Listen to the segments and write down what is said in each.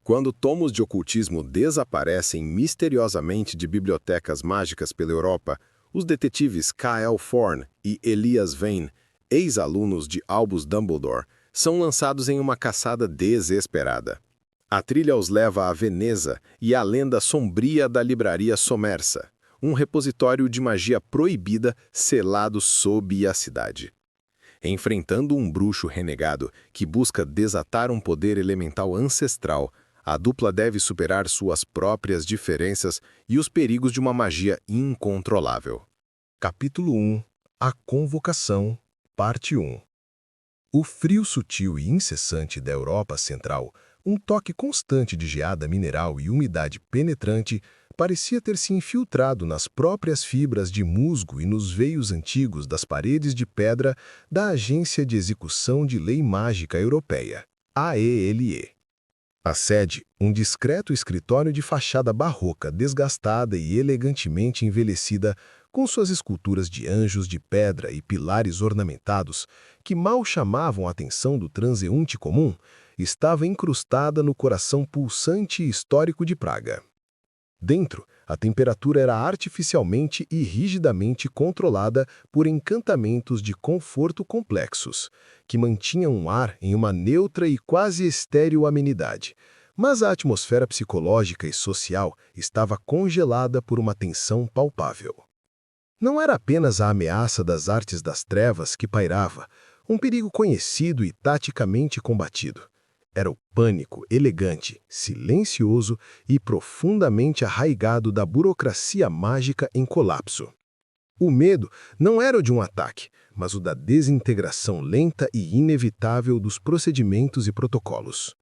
Quando tomos de ocultismo desaparecem misteriosamente de bibliotecas mágicas pela Europa, os detetives K.L. Thorne e Elias Vane, ex-alunos de Albus Dumbledore, são lançados em uma caçada desesperada. A trilha os leva a Veneza e à lenda sombria da Livraria Somersa, um repositório de magia proibida selado sob a cidade. Enfrentando um bruxo renegado que busca desatar um poder elemental ancestral, a dupla deve superar suas próprias diferenças e os perigos de uma magia incontrolável. Capítulo 1 A Convocação, Parte 1 O frio sutil e incessante da Europa Central, um toque constante de geada mineral e umidade penetrante, parecia ter se infiltrado nas próprias fibras de musgo e nos veios antigos das paredes de pedra da Agência de Execução de Lei Mágica Europeia, AELE. A sede, um discreto escritório de fachada barroca desgastada e elegantemente envelhecida, com suas esculturas de anjos de pedra e pilares ornamentados, que mal chamavam a atenção do transeunte comum, estava incrustada no coração pulsante e histórico de Praga. Dentro, a temperatura era artificialmente e rigidamente controlada por encantamentos de conforto complexos, que mantinham um ar em uma neutra e quase estéril amenidade, mas a atmosfera psicológica e social estava congelada por uma tensão palpável. Não era apenas a ameaça das artes das trevas que pairava, um perigo conhecido e taticamente combatido. Era o pânico elegante, silencioso e profundamente arraigado da burocracia mágica em colapso. O medo não era o de um ataque, mas o da desintegração lenta e inevitável dos procedimentos e protocolos.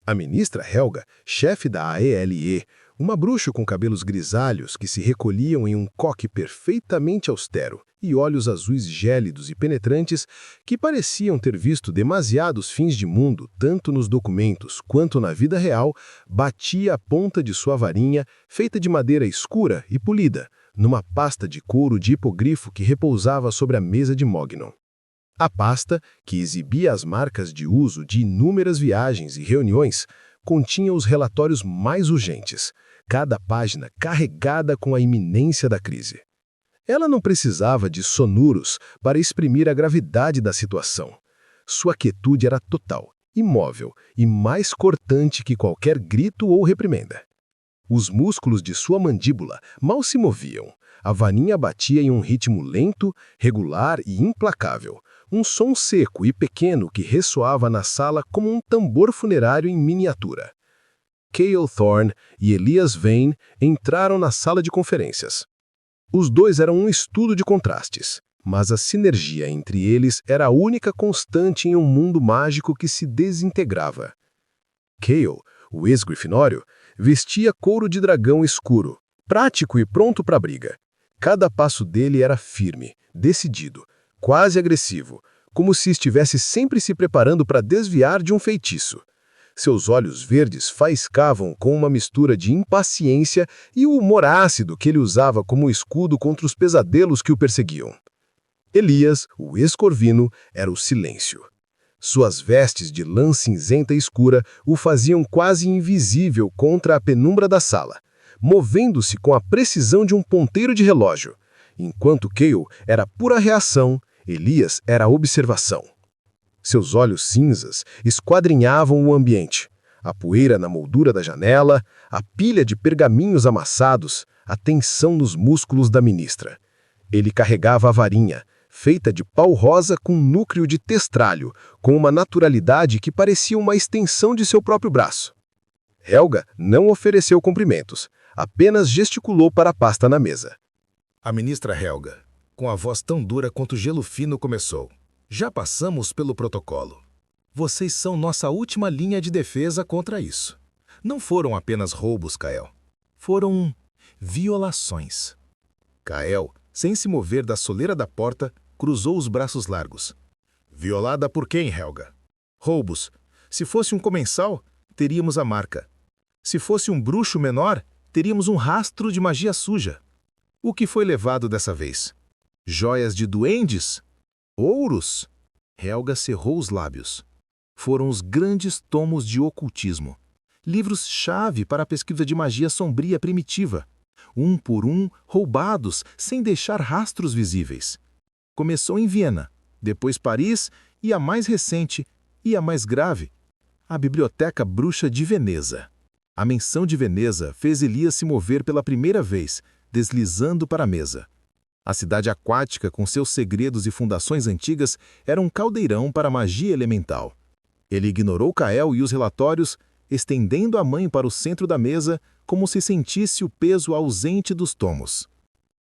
A ministra Helga, chefe da AELE, uma bruxa com cabelos grisalhos que se recolhiam em um coque perfeitamente austero e olhos azuis gélidos e penetrantes que pareciam ter visto demasiados fins de mundo tanto nos documentos quanto na vida real, batia a ponta de sua varinha, feita de madeira escura e polida, numa pasta de couro de hipogrifo que repousava sobre a mesa de Mognon. A pasta, que exibia as marcas de uso de inúmeras viagens e reuniões, continha os relatórios mais urgentes, cada página carregada com a iminência da crise. Ela não precisava de sonuros para exprimir a gravidade da situação. Sua quietude era total, imóvel e mais cortante que qualquer grito ou reprimenda. Os músculos de sua mandíbula mal se moviam. A varinha batia em um ritmo lento, regular e implacável, um som seco e pequeno que ressoava na sala como um tambor funerário em miniatura. K.L. Thorne e Elias Vane entraram na sala de conferências. Os dois eram um estudo de contrastes, mas a sinergia entre eles era a única constante em um mundo mágico que se desintegrava. K.L., o ex-grifinório, vestia couro de dragão escuro, prático e pronto para a briga. Cada passo dele era firme, decidido, quase agressivo, como se estivesse sempre se preparando para desviar de um feitiço. Seus olhos verdes faiscavam com uma mistura de impaciência e o humor ácido que ele usava como escudo contra os pesadelos que o perseguiam. Elias, o ex-corvino, era o silêncio. Suas vestes de lã cinzenta escura o faziam quase invisível contra a penumbra da sala, movendo-se com a precisão de um ponteiro de relógio. Enquanto K.L. era pura reação, Elias era observação. Seus olhos cinzas esquadrinhavam o ambiente. A poeira na moldura da janela, a pilha de pergaminhos amassados, a tensão nos músculos da ministra. Ele carregava a varinha, feita de pau rosa com núcleo de testralho, com uma naturalidade que parecia uma extensão de seu próprio braço. Helga não ofereceu cumprimentos, apenas gesticulou para a pasta na mesa. A ministra Helga, com a voz tão dura quanto gelo fino, começou. Já passamos pelo protocolo. Vocês são nossa última linha de defesa contra isso. Não foram apenas roubos, K.L. Foram violações. K.L., sem se mover da soleira da porta, cruzou os braços largos. Violada por quem, Helga? Roubos. Se fosse um comensal, teríamos a marca. Se fosse um bruxo menor, teríamos um rastro de magia suja. O que foi levado dessa vez? Joias de duendes? Ouros? Helga cerrou os lábios. Foram os grandes tomos de ocultismo. livros-chave para a pesquisa de magia sombria primitiva. Um por um, roubados, sem deixar rastros visíveis. Começou em Viena, depois Paris e a mais recente, e a mais grave, a Biblioteca Bruxa de Veneza. A menção de Veneza fez Elias se mover pela primeira vez, deslizando para a mesa. A cidade aquática, com seus segredos e fundações antigas, era um caldeirão para a magia elemental. Ele ignorou Kael e os relatórios, estendendo a mãe para o centro da mesa, como se sentisse o peso ausente dos tomos.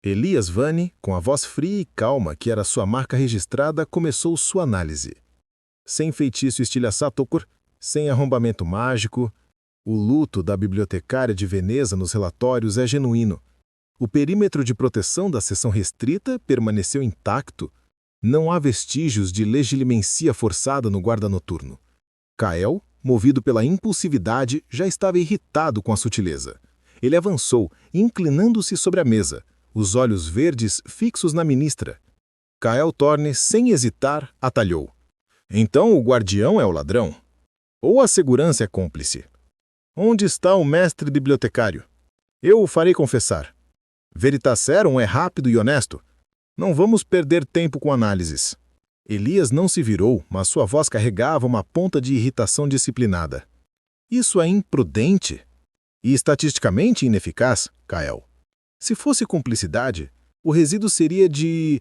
Elias Vani, com a voz fria e calma que era sua marca registrada, começou sua análise. Sem feitiço estilhaçatokor, sem arrombamento mágico, o luto da bibliotecária de Veneza nos relatórios é genuíno. O perímetro de proteção da seção restrita permaneceu intacto. Não há vestígios de legilimencia forçada no guarda noturno. Kael, movido pela impulsividade, já estava irritado com a sutileza. Ele avançou, inclinando-se sobre a mesa, os olhos verdes fixos na ministra. Kael Thorne, sem hesitar, atalhou. Então o guardião é o ladrão? Ou a segurança é cúmplice? Onde está o mestre bibliotecário? Eu o farei confessar. Veritaserum é rápido e honesto. Não vamos perder tempo com análises. Elias não se virou, mas sua voz carregava uma ponta de irritação disciplinada. Isso é imprudente e estatisticamente ineficaz, Kael. Se fosse cumplicidade, o resíduo seria de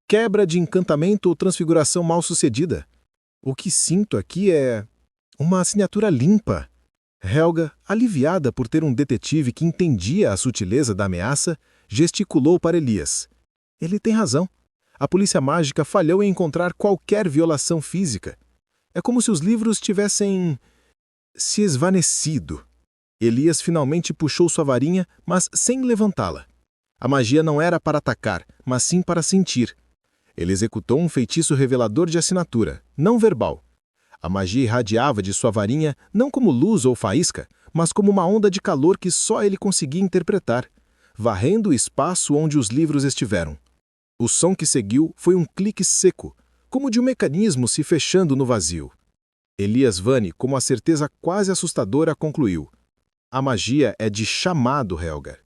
quebra de encantamento ou transfiguração mal-sucedida. O que sinto aqui é uma assinatura limpa. Helga, aliviada por ter um detetive que entendia a sutileza da ameaça, gesticulou para Elias. Ele tem razão. A polícia mágica falhou em encontrar qualquer violação física. É como se os livros tivessem se esvanecido. Elias finalmente puxou sua varinha, mas sem levantá-la. A magia não era para atacar, mas sim para sentir. Ele executou um feitiço revelador de assinatura, não verbal. A magia irradiava de sua varinha não como luz ou faísca, mas como uma onda de calor que só ele conseguia interpretar, varrendo o espaço onde os livros estiveram. O som que seguiu foi um clique seco, como de um mecanismo se fechando no vazio. Elias Vani, com uma certeza quase assustadora, concluiu. A magia é de chamado, Helga.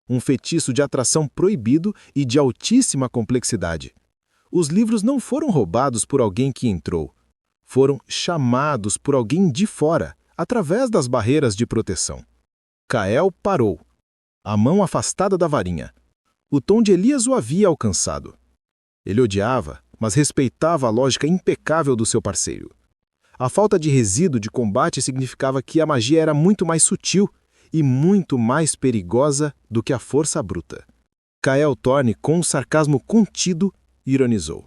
Um feitiço de atração proibido e de altíssima complexidade. Os livros não foram roubados por alguém que entrou. Foram chamados por alguém de fora, através das barreiras de proteção. Kael parou, a mão afastada da varinha. O tom de Elias o havia alcançado. Ele odiava, mas respeitava a lógica impecável do seu parceiro. A falta de resíduo de combate significava que a magia era muito mais sutil e muito mais perigosa do que a força bruta. Kael Thorne, com um sarcasmo contido, ironizou.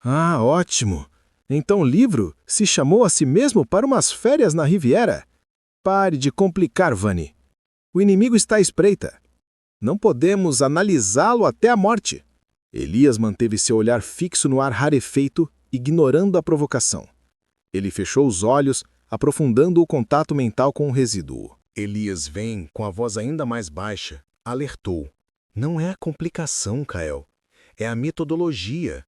Ah, ótimo! Então o livro se chamou a si mesmo para umas férias na Riviera? Pare de complicar, Vani. O inimigo está à espreita. Não podemos analisá-lo até a morte. Elias manteve seu olhar fixo no ar rarefeito, ignorando a provocação. Ele fechou os olhos, aprofundando o contato mental com o resíduo. Elias Vane, com a voz ainda mais baixa, alertou. Não é a complicação, Kael. É a metodologia.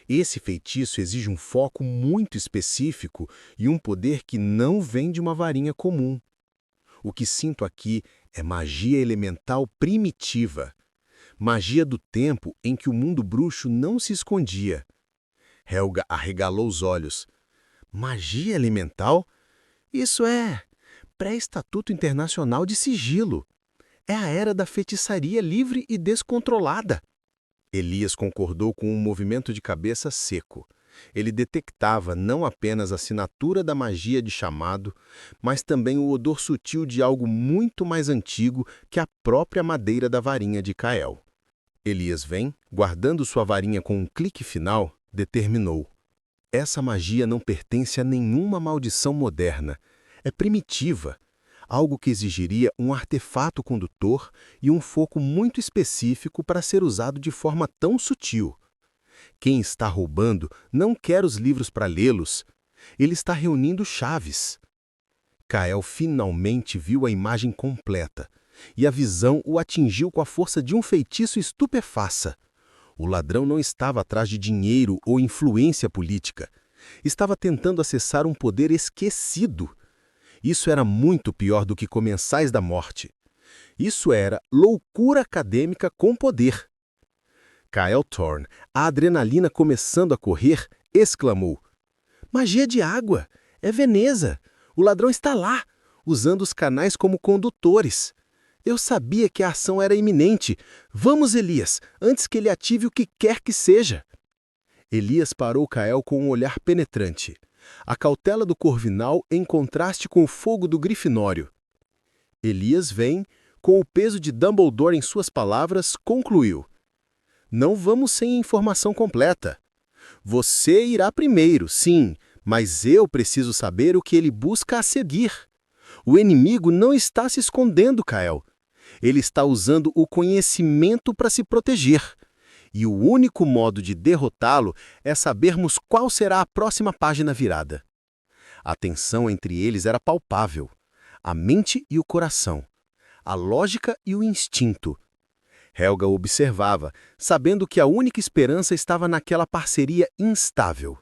Esse feitiço exige um foco muito específico e um poder que não vem de uma varinha comum. O que sinto aqui é magia elemental primitiva. Magia do tempo em que o mundo bruxo não se escondia. Helga arregalou os olhos. Magia elemental? Isso é pré-estatuto internacional de sigilo. É a era da feitiçaria livre e descontrolada. Elias concordou com um movimento de cabeça seco. Ele detectava não apenas a assinatura da magia de chamado, mas também o odor sutil de algo muito mais antigo que a própria madeira da varinha de Kael. Elias Vane, guardando sua varinha com um clique final, determinou. Essa magia não pertence a nenhuma maldição moderna. É primitiva. Algo que exigiria um artefato condutor e um foco muito específico para ser usado de forma tão sutil. Quem está roubando não quer os livros para lê-los. Ele está reunindo chaves. Kael finalmente viu a imagem completa, e a visão o atingiu com a força de um feitiço estupefaça. O ladrão não estava atrás de dinheiro ou influência política. Estava tentando acessar um poder esquecido. Isso era muito pior do que comensais da morte. Isso era loucura acadêmica com poder. Kyle Thorne, a adrenalina começando a correr, exclamou: "Magia de água! É Veneza! O ladrão está lá, usando os canais como condutores. Eu sabia que a ação era iminente. Vamos, Elias, antes que ele ative o que quer que seja." Elias parou Kyle com um olhar penetrante. A cautela do Corvinal em contraste com o fogo do Grifinório. Elias vem, com o peso de Dumbledore em suas palavras, concluiu: "Não vamos sem informação completa. Você irá primeiro, sim, mas eu preciso saber o que ele busca a seguir. O inimigo não está se escondendo, Kyle. Ele está usando o conhecimento para se proteger. E o único modo de derrotá-lo é sabermos qual será a próxima página virada." A tensão entre eles era palpável. A mente e o coração. A lógica e o instinto. Helga observava, sabendo que a única esperança estava naquela parceria instável.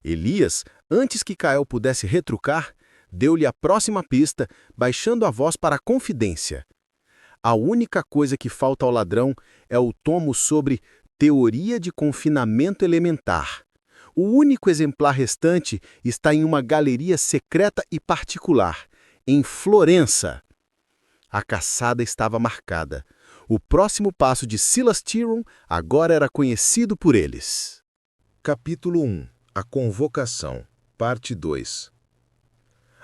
Elias, antes que Kyle pudesse retrucar, deu-lhe a próxima pista, baixando a voz para a confidência. A única coisa que falta ao ladrão é o tomo sobre Teoria de Confinamento Elementar. O único exemplar restante está em uma galeria secreta e particular, em Florença. A caçada estava marcada. O próximo passo de Silas Tyrrell agora era conhecido por eles. Capítulo 1. A Convocação. Parte 2.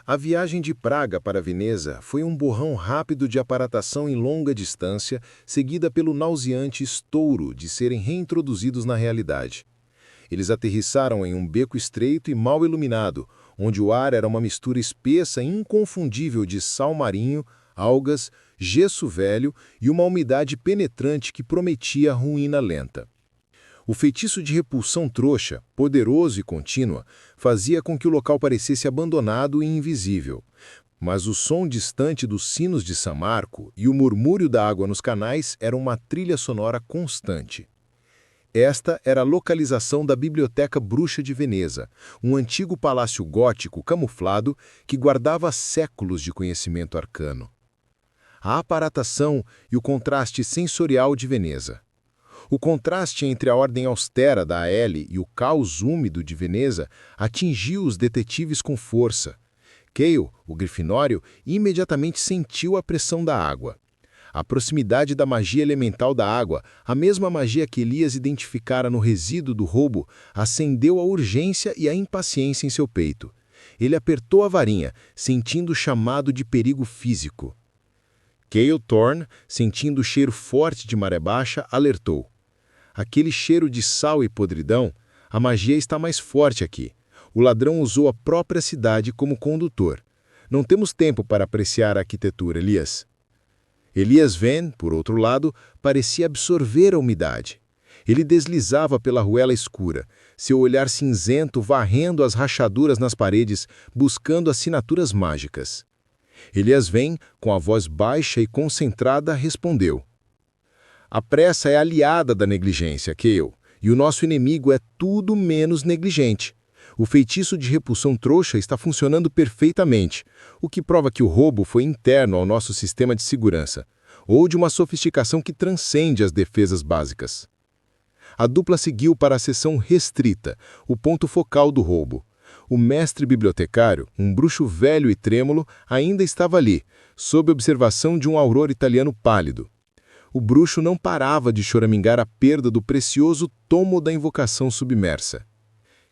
A viagem de Praga para Veneza foi um borrão rápido de aparatação em longa distância, seguida pelo nauseante estouro de serem reintroduzidos na realidade. Eles aterrissaram em um beco estreito e mal iluminado, onde o ar era uma mistura espessa e inconfundível de sal marinho, algas, gesso velho e uma umidade penetrante que prometia ruína lenta. O feitiço de repulsão trouxa, poderoso e contínua, fazia com que o local parecesse abandonado e invisível. Mas o som distante dos sinos de San Marco e o murmúrio da água nos canais eram uma trilha sonora constante. Esta era a localização da Biblioteca Bruxa de Veneza, um antigo palácio gótico camuflado que guardava séculos de conhecimento arcano. A aparatação e o contraste sensorial de Veneza. O contraste entre a ordem austera da Aélie e o caos úmido de Veneza atingiu os detetives com força. Cale, o Grifinório, imediatamente sentiu a pressão da água. A proximidade da magia elemental da água, a mesma magia que Elias identificara no resíduo do roubo, acendeu a urgência e a impaciência em seu peito. Ele apertou a varinha, sentindo o chamado de perigo físico. Cale Thorne, sentindo o cheiro forte de maré baixa, alertou. Aquele cheiro de sal e podridão, a magia está mais forte aqui. O ladrão usou a própria cidade como condutor. Não temos tempo para apreciar a arquitetura, Elias. Elias Vane, por outro lado, parecia absorver a umidade. Ele deslizava pela ruela escura, seu olhar cinzento varrendo as rachaduras nas paredes, buscando assinaturas mágicas. Elias Vane, com a voz baixa e concentrada, respondeu. A pressa é aliada da negligência, Cale, e o nosso inimigo é tudo menos negligente. O feitiço de repulsão trouxa está funcionando perfeitamente, o que prova que o roubo foi interno ao nosso sistema de segurança, ou de uma sofisticação que transcende as defesas básicas. A dupla seguiu para a seção restrita, o ponto focal do roubo. O mestre bibliotecário, um bruxo velho e trêmulo, ainda estava ali, sob observação de um auror italiano pálido. O bruxo não parava de choramingar a perda do precioso tomo da invocação submersa.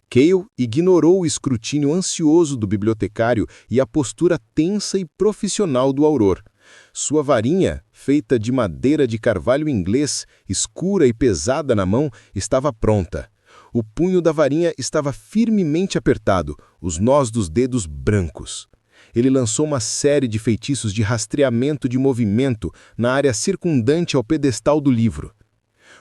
Cale ignorou o escrutínio ansioso do bibliotecário e a postura tensa e profissional do auror. Sua varinha, feita de madeira de carvalho inglês, escura e pesada na mão, estava pronta. O punho da varinha estava firmemente apertado, os nós dos dedos brancos. Ele lançou uma série de feitiços de rastreamento de movimento na área circundante ao pedestal do livro.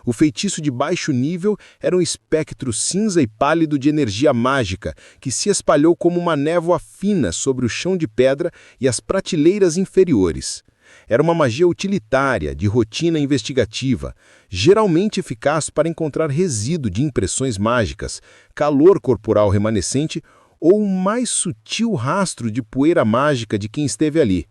O feitiço de baixo nível era um espectro cinza e pálido de energia mágica que se espalhou como uma névoa fina sobre o chão de pedra e as prateleiras inferiores. Era uma magia utilitária, de rotina investigativa, geralmente eficaz para encontrar resíduo de impressões mágicas, calor corporal remanescente ou o mais sutil rastro de poeira mágica de quem esteve ali.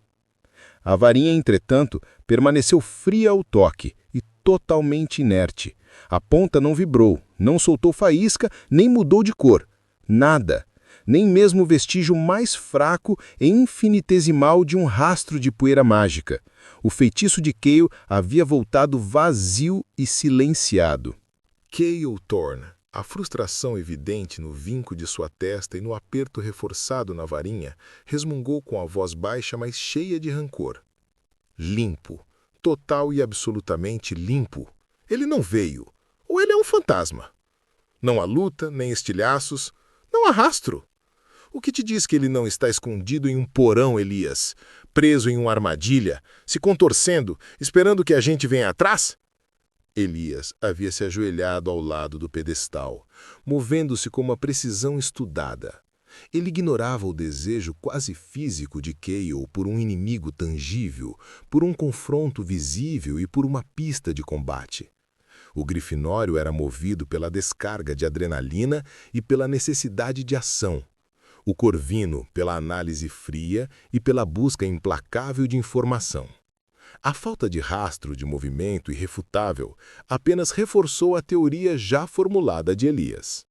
A varinha, entretanto, permaneceu fria ao toque e totalmente inerte. A ponta não vibrou, não soltou faísca, nem mudou de cor. Nada. Nem mesmo o vestígio mais fraco e infinitesimal de um rastro de poeira mágica. O feitiço de Cale havia voltado vazio e silenciado. Cale Thorne, a frustração evidente no vinco de sua testa e no aperto reforçado na varinha, resmungou com a voz baixa, mas cheia de rancor. Limpo. Total e absolutamente limpo. Ele não veio. Ou ele é um fantasma. Não há luta, nem estilhaços, não há rastro. O que te diz que ele não está escondido em um porão, Elias? Preso em uma armadilha, se contorcendo, esperando que a gente venha atrás? Elias havia se ajoelhado ao lado do pedestal, movendo-se com uma precisão estudada. Ele ignorava o desejo quase físico de Cale por um inimigo tangível, por um confronto visível e por uma pista de combate. O Grifinório era movido pela descarga de adrenalina e pela necessidade de ação. O Corvino pela análise fria e pela busca implacável de informação. A falta de rastro de movimento irrefutável apenas reforçou a teoria já formulada de Elias.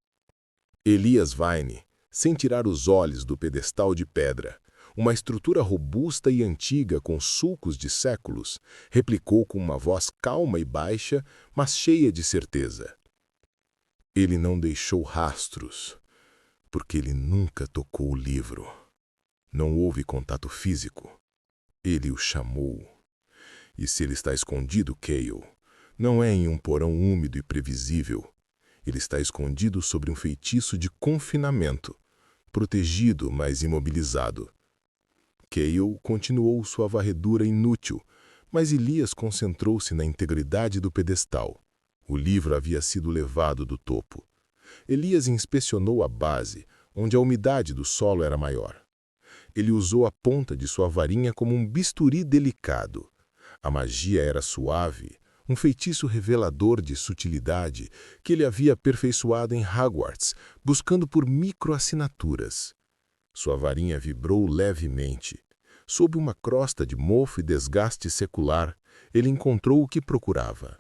Elias Vine, sem tirar os olhos do pedestal de pedra, uma estrutura robusta e antiga com sulcos de séculos, replicou com uma voz calma e baixa, mas cheia de certeza. Ele não deixou rastros, porque ele nunca tocou o livro. Não houve contato físico. Ele o chamou. E se ele está escondido, Cale, não é em um porão úmido e previsível. Ele está escondido sobre um feitiço de confinamento, protegido, mas imobilizado. Cale continuou sua varredura inútil, mas Elias concentrou-se na integridade do pedestal. O livro havia sido levado do topo. Elias inspecionou a base, onde a umidade do solo era maior. Ele usou a ponta de sua varinha como um bisturi delicado. A magia era suave, um feitiço revelador de sutilidade que ele havia aperfeiçoado em Hogwarts, buscando por microassinaturas. Sua varinha vibrou levemente. Sob uma crosta de mofo e desgaste secular, ele encontrou o que procurava.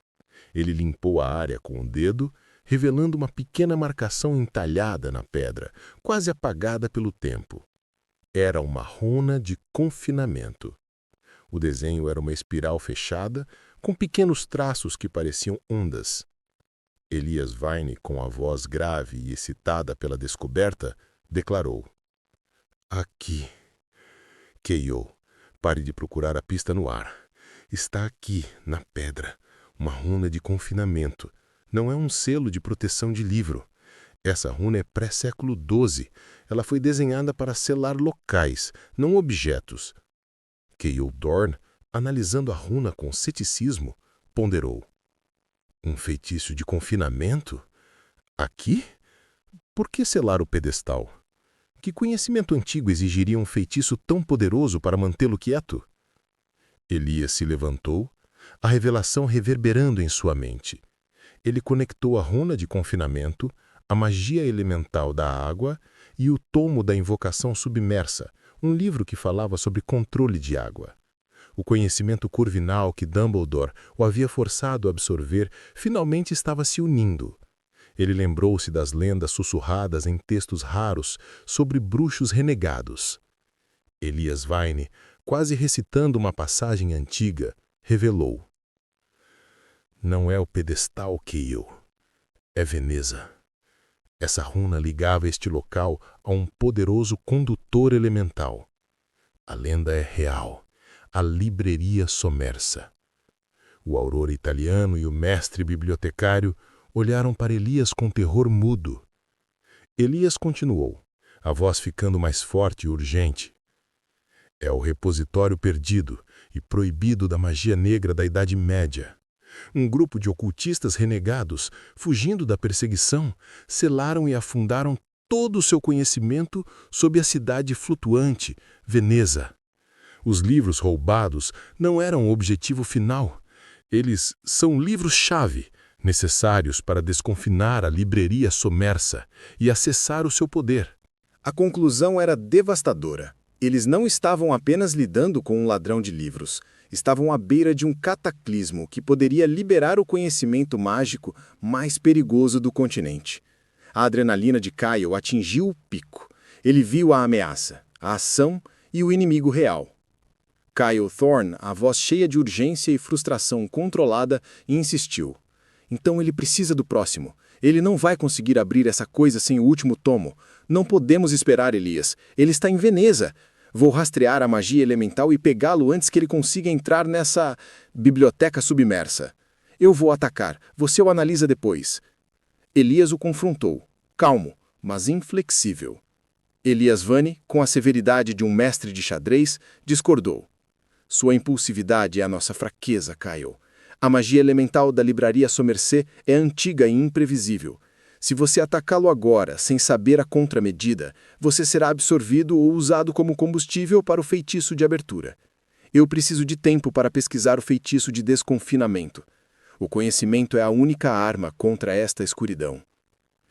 Ele limpou a área com o dedo, revelando uma pequena marcação entalhada na pedra, quase apagada pelo tempo. Era uma runa de confinamento. O desenho era uma espiral fechada, com pequenos traços que pareciam ondas. Elias Vine, com a voz grave e excitada pela descoberta, declarou: "Aqui. Cale, pare de procurar a pista no ar. Está aqui, na pedra, uma runa de confinamento. Não é um selo de proteção de livro. Essa runa é pré-século XII. Ela foi desenhada para selar locais, não objetos." Cale Thorne, analisando a runa com ceticismo, ponderou: "Um feitiço de confinamento? Aqui? Por que selar o pedestal? Que conhecimento antigo exigiria um feitiço tão poderoso para mantê-lo quieto?" Elias se levantou, a revelação reverberando em sua mente. Ele conectou a runa de confinamento, a magia elemental da água e o tomo da invocação submersa, um livro que falava sobre controle de água. O conhecimento corvinal que Dumbledore o havia forçado a absorver finalmente estava se unindo. Ele lembrou-se das lendas sussurradas em textos raros sobre bruxos renegados. Elias Vine, quase recitando uma passagem antiga, revelou: "Não é o pedestal, Cale. É Veneza." Essa runa ligava este local a um poderoso condutor elemental. A lenda é real. A livraria Sommersa. O auror italiano e o mestre bibliotecário olharam para Elias com terror mudo. Elias continuou, a voz ficando mais forte e urgente. "É o repositório perdido e proibido da magia negra da Idade Média. Um grupo de ocultistas renegados, fugindo da perseguição, selaram e afundaram todo o seu conhecimento sob a cidade flutuante, Veneza. Os livros roubados não eram o objetivo final. Eles são livros-chave, necessários para desconfinar a livraria Sommersa e acessar o seu poder. A conclusão era devastadora. Eles não estavam apenas lidando com um ladrão de livros. Estavam à beira de um cataclismo que poderia liberar o conhecimento mágico mais perigoso do continente. A adrenalina de Kyle atingiu o pico. Ele viu a ameaça, a ação e o inimigo real. Kyle Thorne, a voz cheia de urgência e frustração controlada, insistiu. Então ele precisa do próximo. Ele não vai conseguir abrir essa coisa sem o último tomo. Não podemos esperar, Elias. Ele está em Veneza. Vou rastrear a magia elemental e pegá-lo antes que ele consiga entrar nessa biblioteca submersa. Eu vou atacar. Você o analisa depois. Elias o confrontou, calmo, mas inflexível. Elias Vane, com a severidade de um mestre de xadrez, discordou. Sua impulsividade é a nossa fraqueza, Kyle. A magia elemental da livraria Somerset é antiga e imprevisível. Se você atacá-lo agora, sem saber a contramedida, você será absorvido ou usado como combustível para o feitiço de abertura. Eu preciso de tempo para pesquisar o feitiço de desconfinamento. O conhecimento é a única arma contra esta escuridão.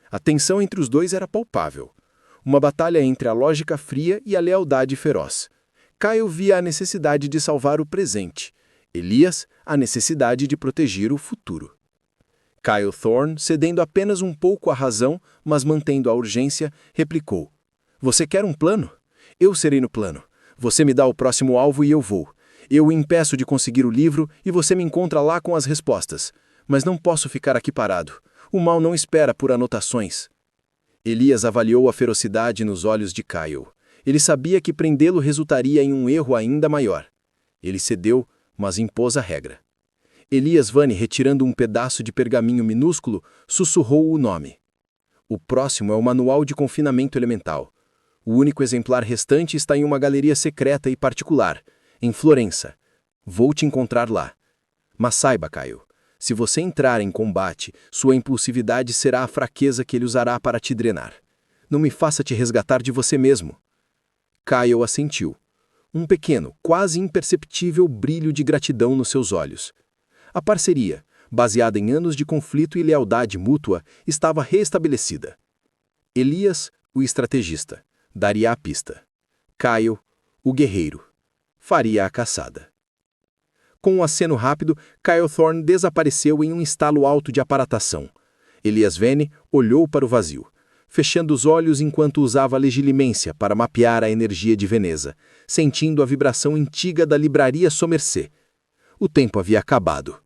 A tensão entre os dois era palpável. Uma batalha entre a lógica fria e a lealdade feroz. Kyle via a necessidade de salvar o presente. Elias, a necessidade de proteger o futuro. Kyle Thorne, cedendo apenas um pouco à razão, mas mantendo a urgência, replicou. Você quer um plano? Eu serei no plano. Você me dá o próximo alvo e eu vou. Eu o impeço de conseguir o livro e você me encontra lá com as respostas. Mas não posso ficar aqui parado. O mal não espera por anotações. Elias avaliou a ferocidade nos olhos de Kyle. Ele sabia que prendê-lo resultaria em um erro ainda maior. Ele cedeu, mas impôs a regra. Elias Vane, retirando um pedaço de pergaminho minúsculo, sussurrou o nome. O próximo é o Manual de Confinamento Elemental. O único exemplar restante está em uma galeria secreta e particular, em Florença. Vou te encontrar lá. Mas saiba, Kyle, se você entrar em combate, sua impulsividade será a fraqueza que ele usará para te drenar. Não me faça te resgatar de você mesmo. Kyle assentiu. Um pequeno, quase imperceptível brilho de gratidão nos seus olhos. A parceria, baseada em anos de conflito e lealdade mútua, estava restabelecida. Elias, o estrategista, daria a pista. Kyle, o guerreiro, faria a caçada. Com um aceno rápido, Kyle Thorne desapareceu em um estalo alto de aparatação. Elias Vane olhou para o vazio, fechando os olhos enquanto usava a legilimência para mapear a energia de Veneza, sentindo a vibração antiga da livraria Somerset. O tempo havia acabado.